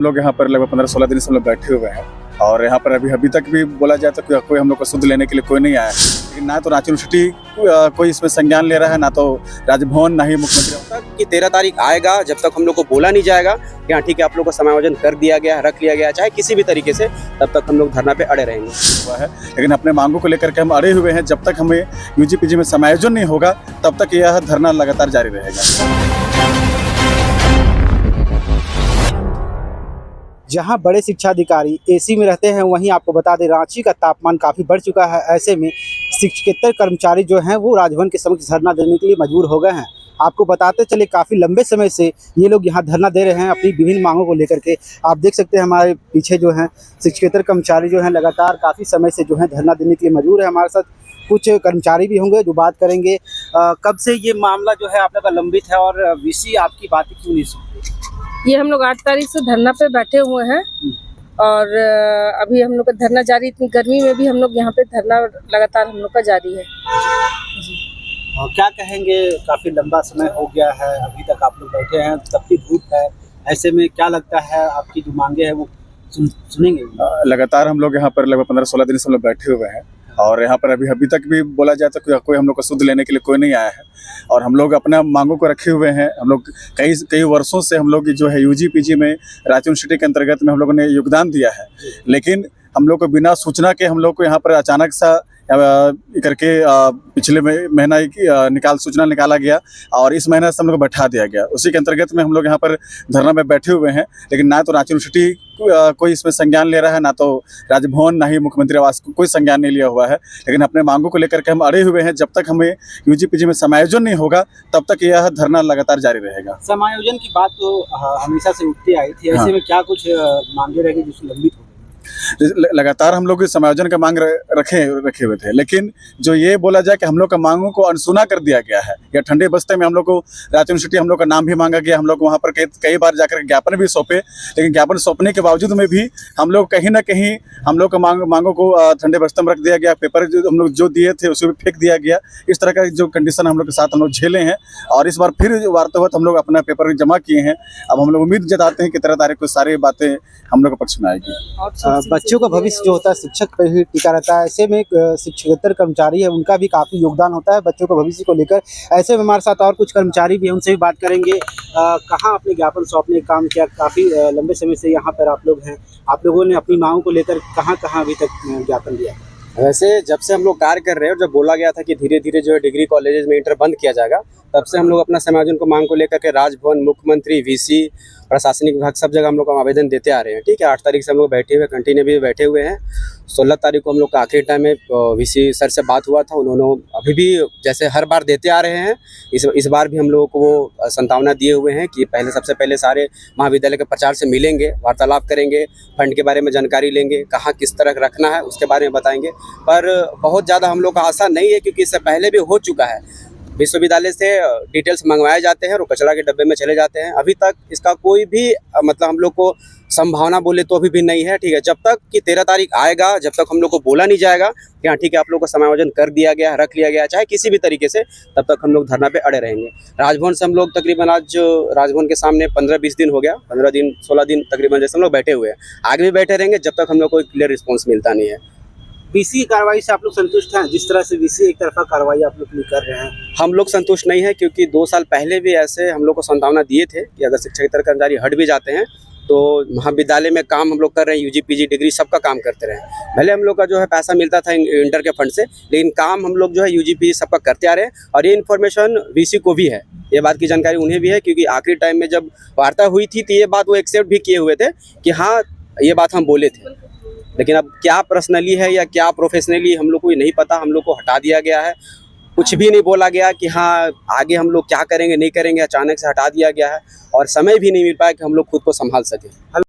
लोग यहाँ पर लगभग 15-16 दिन से हम लोग बैठे हुए हैं और यहाँ पर अभी तक भी बोला जाए तो कोई हम लोग को शुद्ध लेने के लिए कोई नहीं आया है। लेकिन ना तो रांची यूनिवर्सिटी कोई इसमें संज्ञान ले रहा है, ना तो राजभवन, ना ही मुख्यमंत्री। कि 13 तारीख आएगा, जब तक हम लोग को बोला नहीं जाएगा कि हाँ ठीक है आप लोग को समायोजन कर दिया गया, रख लिया गया, चाहे किसी भी तरीके से, तब तक हम लोग धरना पे अड़े रहेंगे। हुआ है, लेकिन अपने मांगों को लेकर के हम अड़े हुए हैं। जब तक हमें यूजीपीजी में समायोजन नहीं होगा तब तक यह धरना लगातार जारी रहेगा। जहां बड़े शिक्षा अधिकारी एसी में रहते हैं, वहीं आपको बता दें रांची का तापमान काफ़ी बढ़ चुका है। ऐसे में शिक्षकेतर कर्मचारी जो हैं वो राजभवन के समक्ष धरना देने के लिए मजबूर हो गए हैं। आपको बताते चले काफ़ी लंबे समय से ये लोग यहाँ धरना दे रहे हैं अपनी विभिन्न मांगों को लेकर के। आप देख सकते हैं हमारे पीछे जो हैं शिक्षकेतर कर्मचारी जो हैं लगातार काफ़ी समय से जो है धरना देने के लिए मजबूर है। हमारे साथ कुछ कर्मचारी भी होंगे जो बात करेंगे। कब से ये मामला जो है आप लोग का लंबित है और वीसी आपकी बातें क्यों नहीं सुनती? ये हम लोग 8 तारीख से धरना पे बैठे हुए हैं और अभी हम लोग का धरना जारी, इतनी गर्मी में भी हम लोग यहाँ पे धरना लगातार हम लोग का जारी है जी। क्या कहेंगे, काफ़ी लंबा समय हो गया है, अभी तक आप लोग बैठे हैं, तपती धूप है, ऐसे में क्या लगता है आपकी जो मांगे हैं वो सुनेंगे? लगातार हम लोग यहाँ पर लगभग 15-16 दिन से हम लोग बैठे हुए हैं और यहाँ पर अभी तक भी बोला जाए तो कोई हम लोग को शुद्ध लेने के लिए कोई नहीं आया है और हम लोग अपना मांगों को रखे हुए हैं। हम लोग कई वर्षों से हम लोग जो है यूजीपीजी में रांची यूनिवर्सिटी के अंतर्गत में हम लोगों ने योगदान दिया है, लेकिन हम लोग को बिना सूचना के हम लोग को यहाँ पर अचानक सा करके पिछले महीना सूचना निकाला गया और इस महीने से हम लोग को बैठा दिया गया। उसी के अंतर्गत में हम लोग यहाँ पर धरना में बैठे हुए हैं, लेकिन ना तो रांची यूनिवर्सिटी कोई इसमें संज्ञान ले रहा है, ना तो राजभवन, ना ही मुख्यमंत्री आवास कोई संज्ञान नहीं लिया हुआ है। लेकिन अपने मांगों को लेकर के हम अड़े हुए हैं। जब तक हमें यूजीपीजी में समायोजन नहीं होगा तब तक यह धरना लगातार जारी रहेगा। समायोजन की बात तो हमेशा से उठती आई थी, ऐसे में क्या कुछ मांगे रहेगी जिसको लंबित हो? लगातार हम लोग समायोजन का मांग रखे हुए थे, लेकिन जो ये बोला जाए कि हम लोग का मांगों को अनसुना कर दिया गया है, या ठंडे बस्ते में हम लोग को रांची यूनिवर्सिटी हम लोग का नाम भी मांगा गया। हम लोग वहाँ पर कई बार जाकर ज्ञापन भी सौंपे, लेकिन ज्ञापन सौंपने के बावजूद में भी हम लोग कहीं ना कहीं हम लोग का मांगों को ठंडे बस्ते में रख दिया गया। पेपर जो हम लोग जो दिए थे उसे भी फेंक दिया गया। इस तरह का जो कंडीशन हम लोग के साथ हम लोग झेले हैं और इस बार फिर वार्तावत हम लोग अपना पेपर जमा किए हैं। अब हम लोग उम्मीद जताते हैं कि 13 तारीख को सारी बातें हम लोग के पक्ष में आएगी। बच्चों का भविष्य जो होता है शिक्षक पर ही टिका रहता है। ऐसे में शिक्षकेतर कर्मचारी है, उनका भी काफ़ी योगदान होता है बच्चों के भविष्य को लेकर। ऐसे में हमारे साथ और कुछ कर्मचारी भी हैं, उनसे भी बात करेंगे। कहाँ अपने ज्ञापन सौंपने का काम किया? काफ़ी लंबे समय से यहाँ पर आप लोग हैं, आप लोगों ने अपनी मांगों को लेकर कहाँ अभी तक ज्ञापन दिया? वैसे जब से हम लोग कार्य कर रहे हैं और जब बोला गया था कि धीरे धीरे जो है डिग्री कॉलेजेस में इंटर बंद किया जाएगा, तब से हम लोग अपना समायोजन को मांग को लेकर के राजभवन, मुख्यमंत्री, वीसी, प्रशासनिक विभाग सब जगह हम लोग आवेदन देते आ रहे हैं। ठीक है, 8 तारीख से हम लोग बैठे हुए कंटिन्यू भी बैठे हुए हैं। 16 तारीख को हम लोग का आखिरी टाइम में वीसी सर से बात हुआ था। उन्होंने अभी भी जैसे हर बार देते आ रहे हैं, इस बार भी हम लोगों को वो संभावना दिए हुए हैं कि सबसे पहले सारे महाविद्यालय के प्रचार से मिलेंगे, वार्तालाप करेंगे, फंड के बारे में जानकारी लेंगे, कहाँ किस तरह रखना है उसके बारे में बताएंगे। पर बहुत ज़्यादा हम लोग का आशा नहीं है, क्योंकि इससे पहले भी हो चुका है। विश्वविद्यालय से डिटेल्स मंगवाए जाते हैं और कचरा के डब्बे में चले जाते हैं। अभी तक इसका कोई भी मतलब हम लोग को संभावना बोले तो अभी भी नहीं है। ठीक है, जब तक कि 13 तारीख आएगा, जब तक हम लोग को बोला नहीं जाएगा कि हाँ ठीक है आप लोग को समायोजन कर दिया गया, रख लिया गया, चाहे किसी भी तरीके से, तब तक हम लोग धरना पे अड़े रहेंगे। राजभवन से हम लोग तकरीबन आज राजभवन के सामने 15-20 दिन हो गया, 15 दिन 16 दिन तकरीबन जैसे हम लोग बैठे हुए हैं। आगे भी बैठे रहेंगे जब तक हम लोग को क्लियर रिस्पॉन्स मिलता नहीं है। वीसी की कार्रवाई से आप लोग संतुष्ट हैं? जिस तरह से वीसी एक तरफा कार्रवाई आप लोग कर रहे हैं, हम लोग संतुष्ट नहीं है, क्योंकि 2 साल पहले भी ऐसे हम लोग को संभावना दिए थे कि अगर शिक्षकेतर कर्मचारी हट भी जाते हैं तो महाविद्यालय में काम हम लोग कर रहे हैं, यूजीपीजी डिग्री सबका काम करते रहे। भले हम लोग का जो है पैसा मिलता था इंटर के फंड से, लेकिन काम हम लोग जो है यूजीपीजी सबका करते आ रहे हैं। और ये इन्फॉर्मेशन वीसी को भी है, ये बात की जानकारी उन्हें भी है, क्योंकि आखिरी टाइम में जब वार्ता हुई थी तो ये बात वो एक्सेप्ट भी किए हुए थे कि हाँ ये बात हम बोले थे। लेकिन अब क्या पर्सनली है या क्या प्रोफेशनली हम लोग को नहीं पता, हम लोग को हटा दिया गया है। कुछ भी नहीं बोला गया कि हाँ आगे हम लोग क्या करेंगे नहीं करेंगे, अचानक से हटा दिया गया है और समय भी नहीं मिल पाया कि हम लोग खुद को संभाल सकें।